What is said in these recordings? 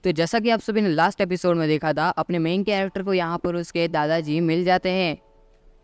तो जैसा कि आप सभी ने लास्ट एपिसोड में देखा था, अपने मेन कैरेक्टर को यहाँ पर उसके दादाजी मिल जाते हैं,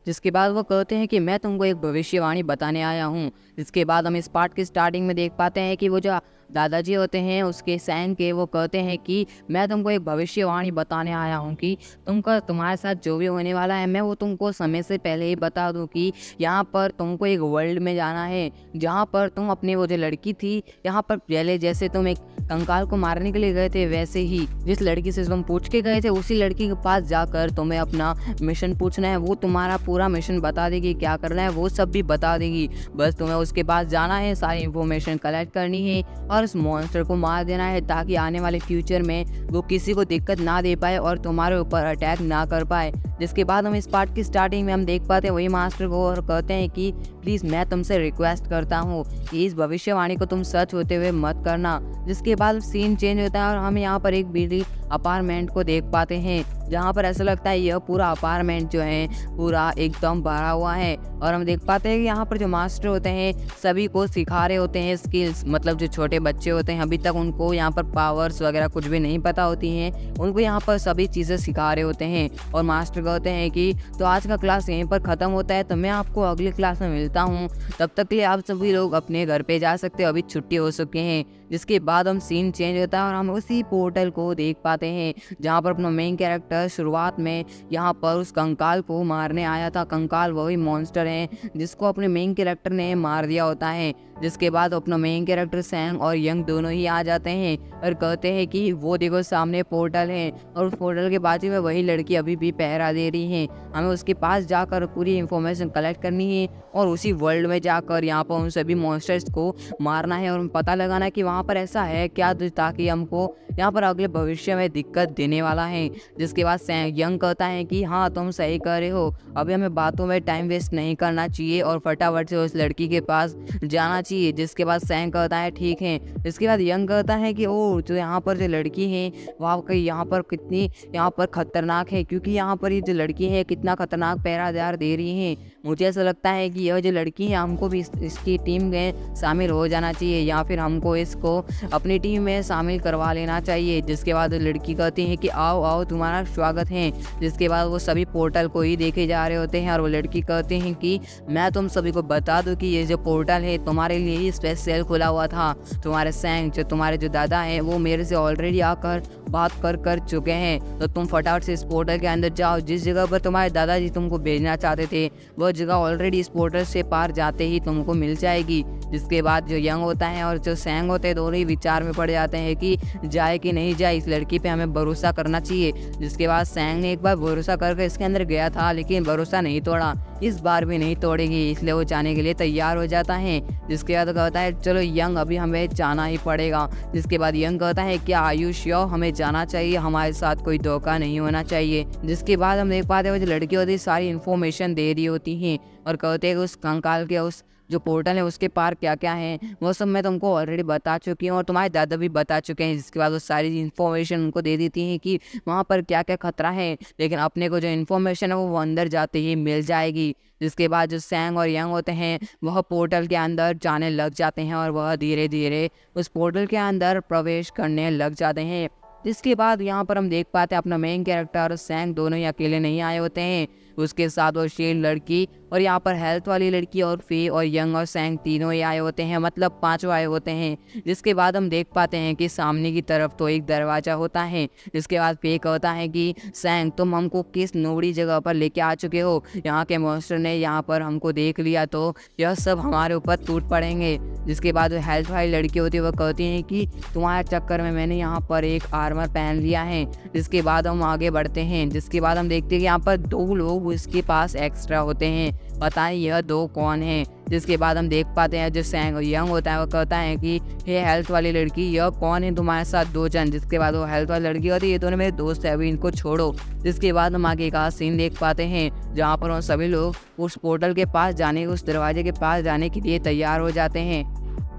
जिसके बाद वो कहते हैं कि मैं तुमको एक भविष्यवाणी बताने आया हूँ। जिसके बाद हम इस पार्ट की स्टार्टिंग में देख पाते हैं कि वो जो दादाजी होते हैं उसके सैन के, वो कहते हैं कि मैं तुमको एक भविष्यवाणी बताने आया हूँ कि तुम्हारे साथ जो भी होने वाला है मैं वो तुमको समय से पहले ही बता दूँ कि यहाँ पर तुमको एक वर्ल्ड में जाना है जहाँ पर तुम अपने वो जो लड़की थी, यहाँ पर पहले जैसे तुम एक कंकाल को मारने के लिए गए थे, वैसे ही जिस लड़की से तुम पूछ के गए थे उसी लड़की के पास जाकर तुम्हें अपना मिशन पूछना है। वो तुम्हारा पूरा मिशन बता देगी, क्या करना है वो सब भी बता देगी। बस तुम्हें उसके पास जाना है, सारी इन्फॉर्मेशन कलेक्ट करनी है और उस मॉन्स्टर को मार देना है, ताकि आने वाले फ्यूचर में वो किसी को दिक्कत ना दे पाए और तुम्हारे ऊपर अटैक ना कर पाए। जिसके बाद हम इस पार्ट की स्टार्टिंग में हम देख पाते हैं वही मास्टर को और कहते हैं कि प्लीज़ मैं तुमसे रिक्वेस्ट करता हूँ कि इस भविष्यवाणी को तुम सच होते हुए मत करना। जिसके बाद सीन चेंज होता है और हम यहाँ पर एक बिल्डिंग अपार्टमेंट को देख पाते हैं, जहाँ पर ऐसा लगता है यह पूरा अपार्टमेंट जो है पूरा एकदम भरा हुआ है। और हम देख पाते हैं कि यहाँ पर जो मास्टर होते हैं सभी को सिखा रहे होते हैं स्किल्स, मतलब जो छोटे बच्चे होते हैं अभी तक उनको यहाँ पर पावर्स वगैरह कुछ भी नहीं पता होती हैं, उनको यहाँ पर सभी चीज़ें सिखा रहे होते हैं। और मास्टर कहते हैं कि तो आज का क्लास यहीं पर ख़त्म होता है, तो मैं आपको अगली क्लास में मिलता हूँ, तब तक के लिए आप सभी लोग अपने घर पे जा सकते हो, अभी छुट्टी हो चुके हैं। जिसके बाद हम सीन चेंज होता है और हम उसी पोर्टल को देख पाते हैं जहाँ पर अपना मेन कैरेक्टर शुरुआत में यहाँ पर उस कंकाल को मारने आया था। कंकाल वही मॉन्स्टर है जिसको अपने मेन कैरेक्टर ने मार दिया होता है। जिसके बाद अपना मेन कैरेक्टर सैंग और यंग दोनों ही आ जाते हैं और कहते हैं कि वो देखो सामने पोर्टल है और उस पोर्टल के बाजू में वही लड़की अभी भी पहरा दे रही है। हमें उसके पास जाकर पूरी इंफॉर्मेशन कलेक्ट करनी है और उसी वर्ल्ड में जाकर यहाँ पर उन सभी मॉन्स्टर्स को मारना है और पता लगाना कि वहाँ पर ऐसा है क्या ताकि हमको यहाँ पर अगले भविष्य में दिक्कत देने वाला है। जिसके बाद यंग कहता है कि हाँ तुम सही कर रहे हो, अभी हमें बातों में टाइम वेस्ट नहीं करना चाहिए और फटाफट से उस लड़की के पास जाना चाहिए। जिसके बाद सैंग कहता है ठीक है। इसके बाद यंग कहता है कि ओ जो यहाँ पर जो लड़की है वाकई यहाँ पर कितनी यहाँ पर खतरनाक है, क्योंकि यहाँ पर ये जो लड़की है कितना खतरनाक पहरादार दे रही है। मुझे ऐसा लगता है कि यह जो लड़की है हमको भी इसकी टीम में शामिल हो जाना चाहिए या फिर हमको इसको अपनी टीम में शामिल करवा लेना चाहिए। जिसके बाद लड़की कहती है कि आओ आओ तुम्हारा स्वागत है। जिसके बाद वो सभी पोर्टल को ही देखे जा रहे होते हैं और वो लड़की कहते हैं कि मैं तुम सभी को बता दूं कि ये जो पोर्टल है तुम्हारे लिए ही स्पेशल खुला हुआ था। तुम्हारे सैंग जो तुम्हारे जो दादा हैं वो मेरे से ऑलरेडी आकर बात कर चुके हैं, तो तुम फटाफट से इस पोर्टल के अंदर जाओ। जिस जगह पर तुम्हारे दादाजी तुमको भेजना चाहते थे वह जगह ऑलरेडी इस पोर्टल से पार जाते ही तुमको मिल जाएगी। जिसके बाद जो यंग होता है और जो सैंग होते हैं दोनों ही विचार में पड़ जाते हैं कि जाए कि नहीं जाए, इस लड़की पे हमें भरोसा करना चाहिए। जिसके बाद सैंग ने एक बार भरोसा करके इसके अंदर गया था लेकिन भरोसा नहीं तोड़ा, इस बार भी नहीं तोड़ेगी, इसलिए वो जाने के लिए तैयार हो जाता है। जिसके बाद कहता है चलो यंग अभी हमें जाना ही पड़ेगा। जिसके बाद यंग कहता है क्या आयुष श्योर हमें जाना चाहिए, हमारे साथ कोई धोखा नहीं होना चाहिए। जिसके बाद हम देख पाते हैं वो जो लड़की होती है सारी इन्फॉर्मेशन दे रही होती हैं और कहते हैं कि उस कंकाल के उस जो पोर्टल है उसके पार क्या क्या है वो सब मैं तुमको ऑलरेडी बता चुकी हूँ और तुम्हारे दादा भी बता चुके हैं। जिसके बाद वो सारी इन्फॉर्मेशन उनको दे देती हैं कि वहाँ पर क्या क्या खतरा है, लेकिन अपने को जो इन्फॉर्मेशन है वो अंदर जाते ही मिल जाएगी। जिसके बाद जो सैंग और यंग होते हैं वह पोर्टल के अंदर जाने लग जाते हैं और वह धीरे धीरे उस पोर्टल के अंदर प्रवेश करने लग जाते हैं। जिसके बाद यहाँ पर हम देख पाते हैं अपना मेन कैरेक्टर सैंग दोनों ही अकेले नहीं आए होते हैं, उसके साथ वो शील्ड लड़की और यहाँ पर हेल्थ वाली लड़की और फे और यंग और सैंग तीनों ही आए होते हैं, मतलब पांचों आए होते हैं। जिसके बाद हम देख पाते हैं कि सामने की तरफ तो एक दरवाज़ा होता है। जिसके बाद फे कहता है कि सैंग तुम हमको किस नोड़ी जगह पर लेके आ चुके हो, यहाँ के मॉन्स्टर ने यहाँ पर हमको देख लिया तो यह सब हमारे ऊपर टूट पड़ेंगे। जिसके बाद वो हेल्थ वाली लड़की होती है वह कहती है कि तुम्हारे चक्कर में मैंने यहाँ पर एक आर्मर पहन लिया है। जिसके बाद हम आगे बढ़ते हैं। जिसके बाद हम देखते हैं कि यहाँ पर दो लोग इसके पास एक्स्ट्रा होते हैं, बताएं यह दो कौन हैं। जिसके बाद हम देख पाते हैं जो सैंग यंग होता है वो कहता है कि हे हेल्थ वाली लड़की यह कौन है तुम्हारे साथ दो जन। जिसके बाद वो हेल्थ वाली लड़की होती है ये दोनों मेरे दोस्त है, अभी इनको छोड़ो। जिसके बाद हम आगे का सीन देख पाते हैं जहाँ पर वो सभी लोग उस पोर्टल के पास जाने उस दरवाजे के पास जाने के लिए तैयार हो जाते हैं।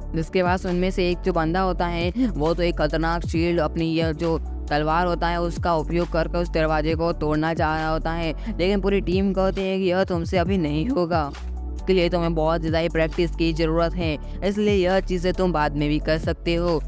जिसके बाद उनमें से एक जो बंदा होता है वो तो एक खतरनाक शील्ड अपनी यह जो तलवार होता है उसका उपयोग करके उस दरवाजे को तोड़ना चाह रहा होता है, लेकिन पूरी टीम कहते हैं कि यह तुमसे अभी नहीं होगा, इसके लिए तुम्हें बहुत ज़्यादा ही प्रैक्टिस की ज़रूरत है, इसलिए यह चीज़ें तुम बाद में भी कर सकते हो।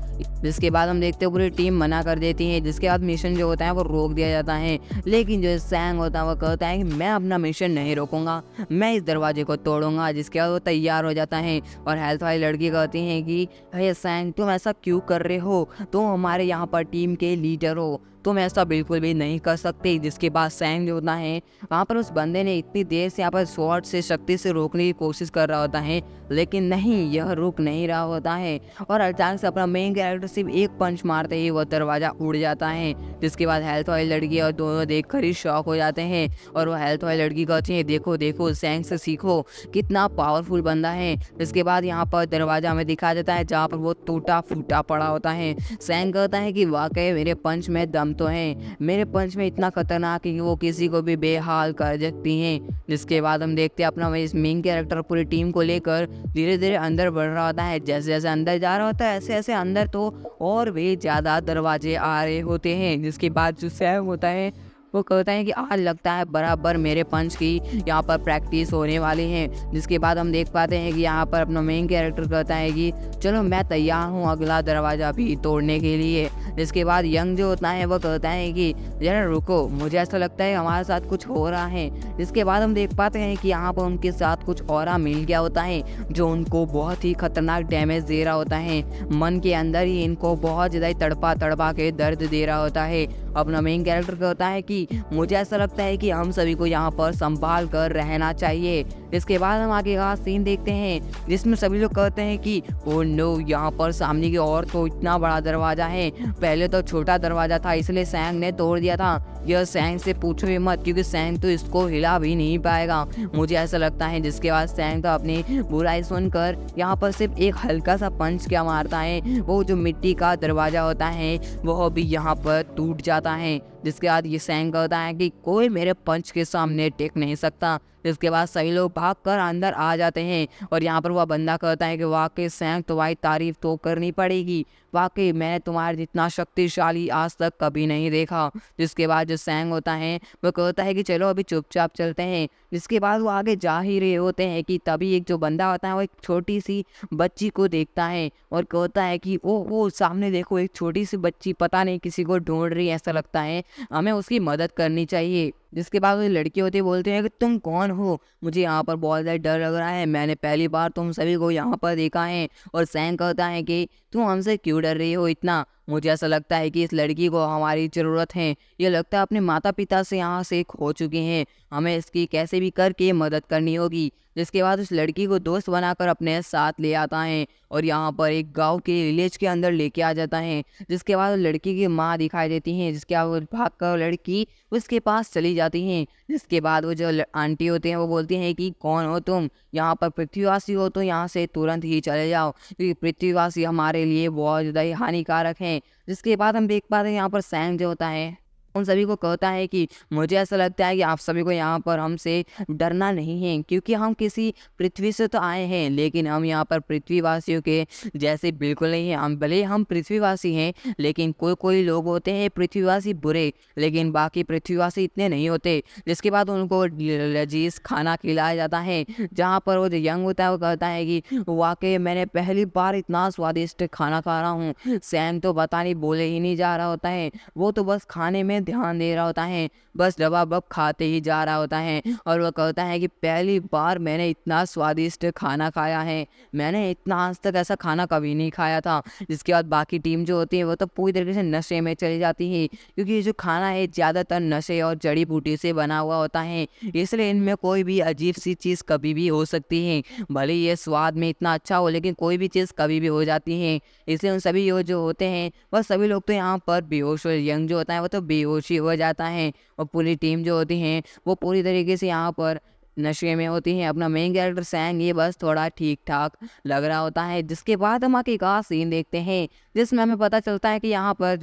जिसके बाद हम देखते हैं पूरी टीम मना कर देती है, जिसके बाद मिशन जो होता है वो रोक दिया जाता है। लेकिन जो सैंग होता है वो कहता है कि मैं अपना मिशन नहीं रोकूंगा, मैं इस दरवाजे को तोड़ूंगा। जिसके बाद वो तैयार हो जाता है और हेल्थ वाली लड़की कहती है कि हे सैंग, तुम ऐसा क्यों कर रहे हो, तुम हमारे यहाँ पर टीम के लीडर हो, तुम ऐसा बिल्कुल भी नहीं कर सकते। जिसके बाद सैंग जो होता है वहाँ पर उस बंदे ने इतनी देर से यहाँ पर स्वॉर्ड से शक्ति से रोकने की कोशिश कर रहा होता है, लेकिन नहीं, यह रुक नहीं रहा होता है। और अचानक से अपना मेन कैरेक्टर सिर्फ एक पंच मारते ही वह दरवाज़ा उड़ जाता है। जिसके बाद हेल्थ वाली लड़की और दोनों देखकर ही शॉक हो जाते हैं और वो हेल्थ वाली लड़की कहती है देखो देखो, सैंग से सीखो, कितना पावरफुल बंदा है। जिसके बाद यहाँ पर दरवाजा हमें दिखा देता है जहाँ पर वो टूटा फूटा पड़ा होता है। सैंग कहता है कि वाकई मेरे पंच में दम तो है, मेरे पंच में इतना खतरनाक है कि वो किसी को भी बेहाल कर सकती हैं। जिसके बाद हम देखते हैं अपना इस मेन कैरेक्टर पूरी टीम को लेकर धीरे धीरे अंदर बढ़ रहा होता है। जैसे जैसे अंदर जा रहा होता है ऐसे ऐसे अंदर तो और भी ज़्यादा दरवाजे आ रहे होते हैं। जिसके बाद जो सैम होता है वो कहता है कि आज लगता है बराबर मेरे पंच की यहाँ पर प्रैक्टिस होने वाली है। जिसके बाद हम देख पाते हैं कि यहाँ पर अपना मेन कैरेक्टर कहता है कि चलो मैं तैयार हूँ अगला दरवाज़ा भी तोड़ने के लिए। जिसके बाद यंग जो होता है वो कहता है कि जरा रुको, मुझे ऐसा लगता है हमारे साथ कुछ हो रहा है। जिसके बाद हम देख पाते हैं कि यहाँ पर उनके साथ कुछ और मिल गया होता है जो उनको बहुत ही खतरनाक डैमेज दे रहा होता है। मन के अंदर ही इनको बहुत ज़्यादा तड़पा तड़पा के दर्द दे रहा होता है। अपना मेन कैरेक्टर कहता है कि मुझे ऐसा लगता है कि हम सभी को यहाँ पर संभाल कर रहना चाहिए। इसके बाद हम आगे का सीन देखते हैं जिसमें सभी लोग कहते हैं कि ओ नो, यहाँ पर सामने की ओर तो इतना बड़ा दरवाजा है, पहले तो छोटा दरवाजा था इसलिए सैंग ने तोड़ दिया था। यह सैंग से पूछो ही मत क्योंकि सैंग तो इसको हिला भी नहीं पाएगा, मुझे ऐसा लगता है। जिसके बाद सैंग तो अपनी बुराई सुनकर यहाँ पर सिर्फ एक हल्का सा पंच क्या मारता है, वो जो मिट्टी का दरवाजा होता है वह भी यहाँ पर टूट जाता है। जिसके बाद ये सैंग कहता है कि कोई मेरे पंच के सामने टिक नहीं सकता। इसके बाद सभी लोग भागकर अंदर आ जाते हैं और यहाँ पर वह बंदा कहता है कि वाकई सैंग तुम्हारी तारीफ तो करनी पड़ेगी, वाकई मैंने तुम्हारे जितना शक्तिशाली आज तक कभी नहीं देखा। जिसके बाद जो सैंग होता है वो कहता है कि चलो अभी चुपचाप चलते हैं। जिसके बाद वो आगे जा ही रहे होते हैं कि तभी एक जो बंदा होता है वो एक छोटी सी बच्ची को देखता है और कहता है कि ओ सामने देखो, एक छोटी सी बच्ची पता नहीं किसी को ढूंढ रही है, ऐसा लगता है हमें उसकी मदद करनी चाहिए। जिसके बाद वो लड़की होती बोलते हैं कि तुम कौन हो, मुझे यहाँ पर बहुत ज़्यादा डर लग रहा है, मैंने पहली बार तुम सभी को यहाँ पर देखा है। और सैंग कहता है कि तुम हमसे क्यों डर रही हो इतना, मुझे ऐसा लगता है कि इस लड़की को हमारी ज़रूरत है, ये लगता है अपने माता पिता से यहाँ से खो चुके हैं, हमें इसकी कैसे भी करके मदद करनी होगी। जिसके बाद उस लड़की को दोस्त बनाकर अपने साथ ले आता है और यहाँ पर एक गांव के विलेज के अंदर लेके आ जाता है। जिसके बाद लड़की की माँ दिखाई देती है, जिसके बाद वो भाग कर लड़की उसके पास चली जाती हैं। जिसके बाद वो जो आंटी होते हैं वो बोलती हैं कि कौन हो तुम, यहाँ पर पृथ्वीवासी हो तो यहाँ से तुरंत ही चले जाओ क्योंकि पृथ्वीवासी हमारे लिए बहुत ज़्यादा ही हानिकारक हैं। जिसके बाद हम देख पाते हैं यहाँ पर सैंग जो होता है उन सभी को कहता है कि मुझे ऐसा लगता है कि आप सभी को यहाँ पर हमसे डरना नहीं है क्योंकि हम किसी पृथ्वी से तो आए हैं, लेकिन हम यहाँ पर पृथ्वीवासियों के जैसे बिल्कुल नहीं हैं। हम भले हम पृथ्वीवासी हैं लेकिन कोई कोई लोग होते हैं पृथ्वीवासी बुरे, लेकिन बाकी पृथ्वीवासी इतने नहीं होते। जिसके बाद उनको लजीज खाना खिलाया जाता है जहाँ पर वो जो यंग होता है वो कहता है कि वाकई मैंने पहली बार इतना स्वादिष्ट खाना खा रहा हूँ। सैम तो पता नहीं बोले ही नहीं जा रहा होता है, वो तो बस खाने में ध्यान दे रहा होता है, बस डबाबब खाते ही जा रहा होता है। और वह कहता है कि पहली बार मैंने इतना स्वादिष्ट खाना खाया है, मैंने इतना आज तक ऐसा खाना कभी नहीं खाया था। जिसके बाद बाकी टीम जो होती है वो तो पूरी तरीके से नशे में चली जाती है क्योंकि ये जो खाना है ज़्यादातर नशे और जड़ी बूटी से बना हुआ होता है, इसलिए इनमें कोई भी अजीब सी चीज़ कभी भी हो सकती है। भले ये स्वाद में इतना अच्छा हो लेकिन कोई भी चीज़ कभी भी हो जाती है, इसलिए उन सभी जो होते हैं वह सभी लोग तो यहाँ पर बेहोश हो, यंग जो होता है वो तो बेहोशी हो जाता है और पूरी टीम जो होती है वो पूरी तरीके से यहाँ पर नशे में होती हैं। अपना मेन कैरेक्टर सैंग ये बस थोड़ा ठीक ठाक लग रहा होता है। जिसके बाद हम आगे का सीन देखते हैं जिसमें हमें पता चलता है कि यहाँ पर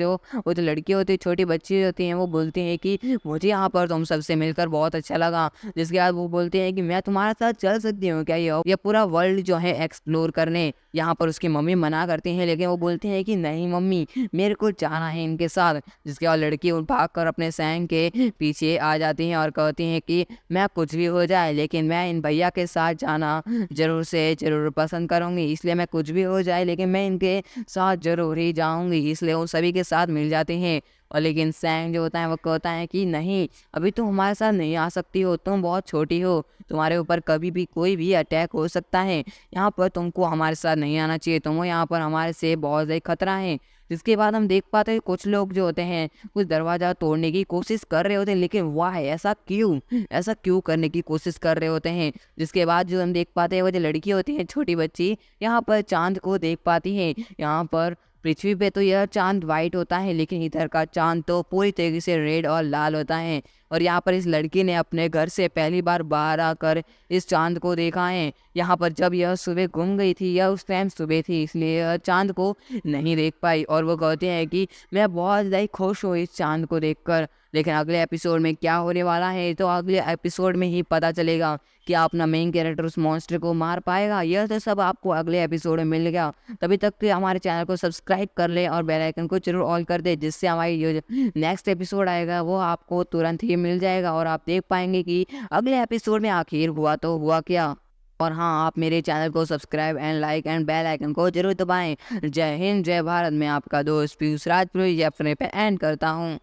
वो जो लड़की होती है, छोटी बच्ची होती हैं, वो बोलती हैं कि मुझे यहाँ पर तुम सबसे मिलकर बहुत अच्छा लगा। जिसके बाद वो बोलते हैं कि मैं तुम्हारे साथ चल सकती हूँ क्या ये पूरा वर्ल्ड जो है एक्सप्लोर करने। यहाँ पर उसकी मम्मी मना करती हैं लेकिन वो बोलती हैं कि नहीं मम्मी, मेरे को जाना है इनके साथ। जिसके बाद लड़की भाग कर अपने सैंग के पीछे आ जाती हैं और कहती हैं कि मैं कुछ भी हो जाए जाए, लेकिन मैं इन भैया के साथ जाना ज़रूर से ज़रूर पसंद करूँगी। इसलिए मैं कुछ भी हो जाए लेकिन मैं इनके साथ ज़रूर ही जाऊँगी। इसलिए वो सभी के साथ मिल जाते हैं और लेकिन सैंग जो होता है वो कहता है कि नहीं, अभी तुम हमारे साथ नहीं आ सकती हो, तुम बहुत छोटी हो, तुम्हारे ऊपर कभी भी कोई भी अटैक हो सकता है। यहाँ पर तुमको हमारे साथ नहीं आना चाहिए, तुमको यहाँ पर हमारे से बहुत ज़्यादा खतरा है। जिसके बाद हम देख पाते हैं कुछ लोग जो होते हैं कुछ दरवाज़ा तोड़ने की कोशिश कर रहे होते हैं, लेकिन वाह ऐसा क्यों करने की कोशिश कर रहे होते हैं। जिसके बाद जो हम देख पाते हैं वो जो लड़की होती है छोटी बच्ची, यहाँ पर चाँद को देख पाती है। यहाँ पर पृथ्वी पे तो यह चाँद वाइट होता है, लेकिन इधर का चाँद तो पूरी तरीके से रेड और लाल होता है। और यहाँ पर इस लड़की ने अपने घर से पहली बार बाहर आकर इस चाँद को देखा है। यहाँ पर जब यह सुबह गुम गई थी, यह उस टाइम सुबह थी, इसलिए यह चाँद को नहीं देख पाई। और वो कहते हैं कि मैं बहुत ज़्यादा खुश हूँ इस चाँद को देखकर। लेकिन अगले एपिसोड में क्या होने वाला है तो अगले एपिसोड में ही पता चलेगा कि अपना मेन कैरेक्टर उस मॉन्स्टर को मार पाएगा। यह तो सब आपको अगले एपिसोड में मिल गया। तभी तक के हमारे चैनल को सब्सक्राइब कर ले और बेल आइकन को जरूर ऑल कर दे, जिससे हमारी जो नेक्स्ट एपिसोड आएगा वो आपको तुरंत ही मिल जाएगा और आप देख पाएंगे कि अगले एपिसोड में आखिर हुआ तो हुआ क्या। और हाँ, आप मेरे चैनल को subscribe and like and bell icon को जरूर दबाएं। जय हिंद, जय भारत। मैं आपका दोस्त पीयूष राजपुरी अपने पे एंड करता हूँ।